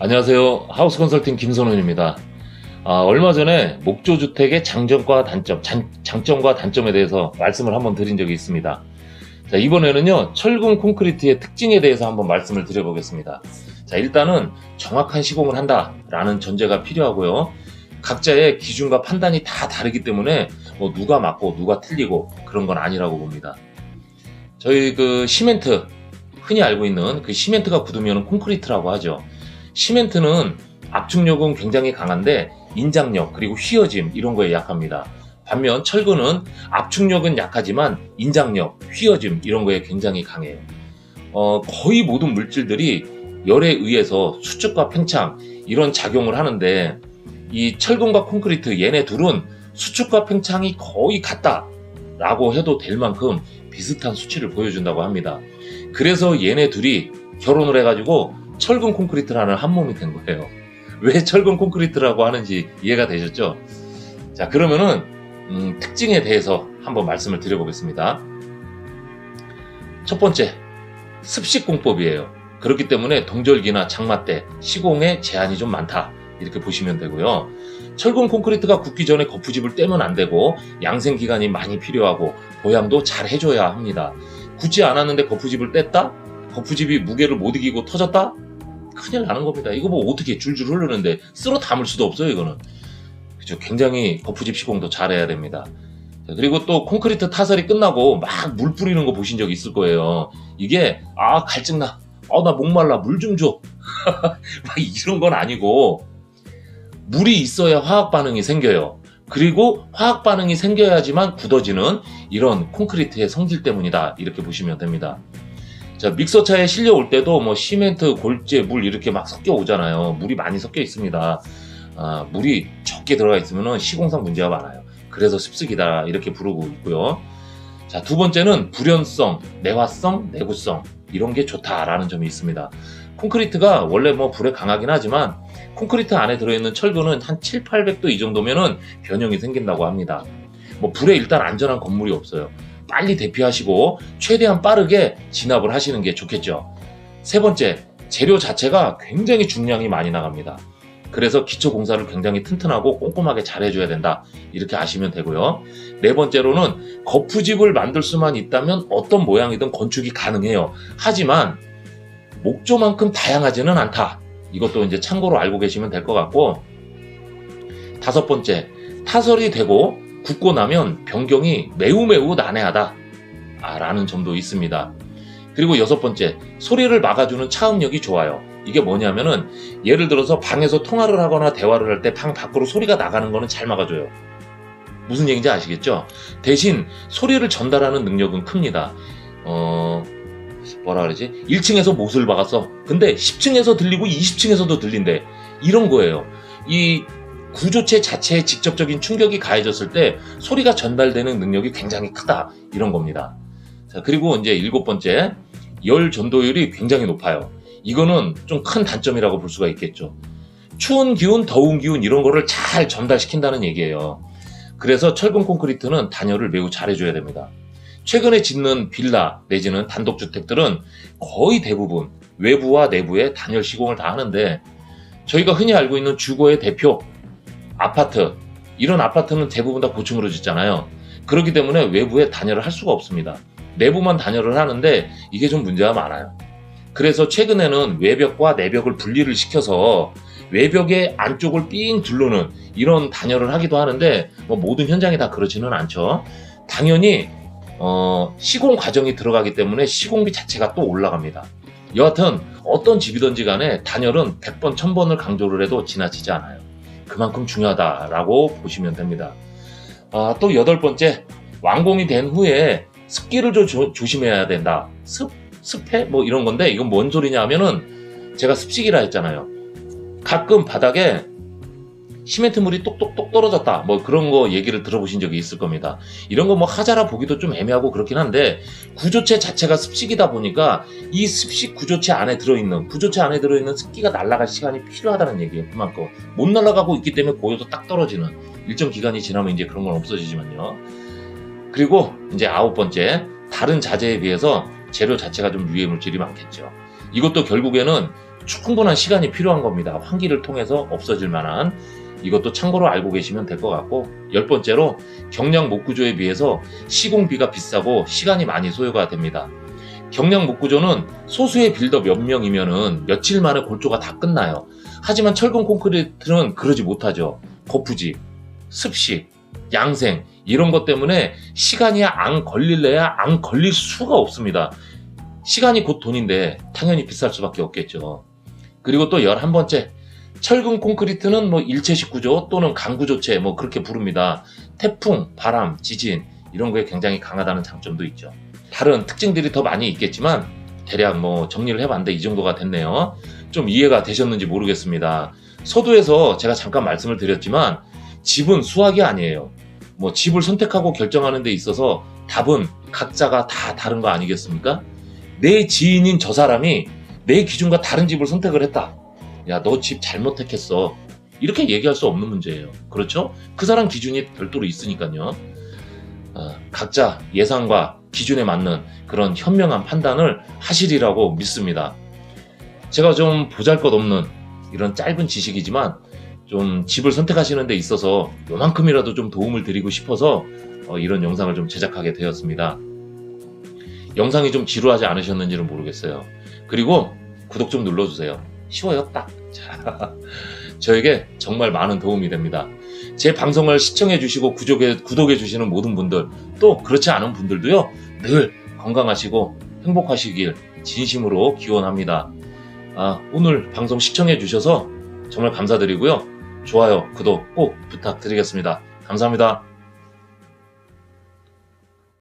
안녕하세요. 하우스 컨설팅 김선훈입니다. 얼마 전에 목조주택의 장점과 단점에 대해서 말씀을 한번 드린 적이 있습니다. 자, 이번에는요, 철근 콘크리트의 특징에 대해서 한번 말씀을 드려보겠습니다. 자, 일단은 정확한 시공을 한다라는 전제가 필요하고요. 각자의 기준과 판단이 다 다르기 때문에 뭐 누가 맞고 누가 틀리고 그런 건 아니라고 봅니다. 저희 시멘트, 흔히 알고 있는 그 시멘트가 굳으면 콘크리트라고 하죠. 시멘트는 압축력은 굉장히 강한데 인장력 그리고 휘어짐 이런 거에 약합니다. 반면 철근은 압축력은 약하지만 인장력, 휘어짐 이런 거에 굉장히 강해요. 거의 모든 물질들이 열에 의해서 수축과 팽창 이런 작용을 하는데 이 철근과 콘크리트 얘네 둘은 수축과 팽창이 거의 같다라고 해도 될 만큼 비슷한 수치를 보여준다고 합니다. 그래서 얘네 둘이 결혼을 해가지고 철근 콘크리트라는 한 몸이 된 거예요. 왜 철근 콘크리트라고 하는지 이해가 되셨죠? 자, 그러면은 특징에 대해서 한번 말씀을 드려보겠습니다. 첫 번째, 습식공법이에요. 그렇기 때문에 동절기나 장마 때 시공에 제한이 좀 많다 이렇게 보시면 되고요. 철근 콘크리트가 굳기 전에 거푸집을 떼면 안 되고 양생 기간이 많이 필요하고 보양도 잘 해줘야 합니다. 굳지 않았는데 거푸집을 뗐다? 거푸집이 무게를 못 이기고 터졌다? 큰일 나는 겁니다. 이거 뭐 어떻게 줄줄 흐르는데 쓸어 담을 수도 없어요, 이거는. 그죠? 굉장히 거푸집 시공도 잘해야 됩니다. 자, 그리고 또 콘크리트 타설이 끝나고 막 물 뿌리는 거 보신 적 있을 거예요. 이게 갈증나. 나 목말라. 물 좀 줘. 막 이런 건 아니고 물이 있어야 화학 반응이 생겨요. 그리고 화학 반응이 생겨야지만 굳어지는 이런 콘크리트의 성질 때문이다. 이렇게 보시면 됩니다. 자, 믹서차에 실려올 때도 뭐 시멘트, 골재, 물 이렇게 막 섞여 오잖아요. 물이 많이 섞여 있습니다. 물이 적게 들어가 있으면 시공상 문제가 많아요. 그래서 습식이다 이렇게 부르고 있고요. 자, 두 번째는 불연성, 내화성, 내구성 이런 게 좋다라는 점이 있습니다. 콘크리트가 원래 뭐 불에 강하긴 하지만 콘크리트 안에 들어있는 철근은 한 7, 800도 이 정도면은 변형이 생긴다고 합니다. 뭐 불에 일단 안전한 건물이 없어요. 빨리 대피하시고 최대한 빠르게 진압을 하시는 게 좋겠죠. 세 번째, 재료 자체가 굉장히 중량이 많이 나갑니다. 그래서 기초 공사를 굉장히 튼튼하고 꼼꼼하게 잘 해줘야 된다 이렇게 아시면 되고요. 네 번째로는 거푸집을 만들 수만 있다면 어떤 모양이든 건축이 가능해요. 하지만 목조만큼 다양하지는 않다. 이것도 이제 참고로 알고 계시면 될 것 같고, 다섯 번째, 타설이 되고 굳고 나면 변경이 매우 난해하다 라는 점도 있습니다. 그리고 여섯 번째, 소리를 막아주는 차음력이 좋아요. 이게 뭐냐면은 예를 들어서 방에서 통화를 하거나 대화를 할 때 방 밖으로 소리가 나가는 거는 잘 막아줘요. 무슨 얘기인지 아시겠죠? 대신 소리를 전달하는 능력은 큽니다. 뭐라 그러지? 1층에서 못을 박았어. 근데 10층에서 들리고 20층에서도 들린대. 이런 거예요. 이 구조체 자체에 직접적인 충격이 가해졌을 때 소리가 전달되는 능력이 굉장히 크다. 이런 겁니다. 자, 그리고 이제 일곱 번째, 열 전도율이 굉장히 높아요. 이거는 좀 큰 단점이라고 볼 수가 있겠죠. 추운 기운, 더운 기운 이런 거를 잘 전달시킨다는 얘기예요. 그래서 철근 콘크리트는 단열을 매우 잘해줘야 됩니다. 최근에 짓는 빌라 내지는 단독주택들은 거의 대부분 외부와 내부에 단열 시공을 다 하는데, 저희가 흔히 알고 있는 주거의 대표 아파트, 이런 아파트는 대부분 다 고층으로 짓잖아요. 그렇기 때문에 외부에 단열을 할 수가 없습니다. 내부만 단열을 하는데 이게 좀 문제가 많아요. 그래서 최근에는 외벽과 내벽을 분리를 시켜서 외벽의 안쪽을 삥 둘러는 이런 단열을 하기도 하는데 뭐 모든 현장이 다 그렇지는 않죠. 당연히 시공 과정이 들어가기 때문에 시공비 자체가 또 올라갑니다. 여하튼 어떤 집이든지 간에 단열은 100번, 1000번을 강조를 해도 지나치지 않아요. 그만큼 중요하다라고 보시면 됩니다. 또 여덟 번째, 완공이 된 후에 습기를 조심해야 된다. 습해? 뭐 이런 건데 이건 뭔 소리냐 하면은 제가 습식이라 했잖아요. 가끔 바닥에 시멘트물이 똑똑똑 떨어졌다 뭐 그런 거 얘기를 들어보신 적이 있을 겁니다. 이런 거 뭐 하자라 보기도 좀 애매하고 그렇긴 한데 구조체 자체가 습식이다 보니까 이 습식 구조체 안에 들어있는 습기가 날아갈 시간이 필요하다는 얘기예요. 그만큼 못 날아가고 있기 때문에 고요도 딱 떨어지는, 일정 기간이 지나면 이제 그런 건 없어지지만요. 그리고 이제 아홉 번째, 다른 자재에 비해서 재료 자체가 좀 유해 물질이 많겠죠. 이것도 결국에는 충분한 시간이 필요한 겁니다. 환기를 통해서 없어질 만한. 이것도 참고로 알고 계시면 될 것 같고, 10번째로 경량 목구조에 비해서 시공비가 비싸고 시간이 많이 소요가 됩니다. 경량 목구조는 소수의 빌더 몇 명이면은 며칠 만에 골조가 다 끝나요. 하지만 철근 콘크리트는 그러지 못하죠. 거푸집, 습식, 양생 이런 것 때문에 시간이 안 걸릴래야 안 걸릴 수가 없습니다. 시간이 곧 돈인데 당연히 비쌀 수밖에 없겠죠. 그리고 또 11번째, 철근 콘크리트는 뭐 일체식 구조 또는 강구조체 뭐 그렇게 부릅니다. 태풍, 바람, 지진 이런 거에 굉장히 강하다는 장점도 있죠. 다른 특징들이 더 많이 있겠지만 대략 뭐 정리를 해봤는데 이 정도가 됐네요. 좀 이해가 되셨는지 모르겠습니다. 서두에서 제가 잠깐 말씀을 드렸지만 집은 수학이 아니에요. 뭐 집을 선택하고 결정하는 데 있어서 답은 각자가 다 다른 거 아니겠습니까? 내 지인인 저 사람이 내 기준과 다른 집을 선택을 했다. 야, 너 집 잘못 택했어. 이렇게 얘기할 수 없는 문제예요. 그렇죠? 그 사람 기준이 별도로 있으니까요. 각자 예상과 기준에 맞는 그런 현명한 판단을 하시리라고 믿습니다. 제가 좀 보잘것없는 이런 짧은 지식이지만 좀 집을 선택하시는 데 있어서 요만큼이라도 좀 도움을 드리고 싶어서 이런 영상을 좀 제작하게 되었습니다. 영상이 좀 지루하지 않으셨는지는 모르겠어요. 그리고 구독 좀 눌러주세요. 쉬워요, 딱. 자, 저에게 정말 많은 도움이 됩니다. 제 방송을 시청해 주시고 구독해 주시는 모든 분들, 또 그렇지 않은 분들도요, 늘 건강하시고 행복하시길 진심으로 기원합니다. 오늘 방송 시청해 주셔서 정말 감사드리고요. 좋아요, 구독 꼭 부탁드리겠습니다. 감사합니다.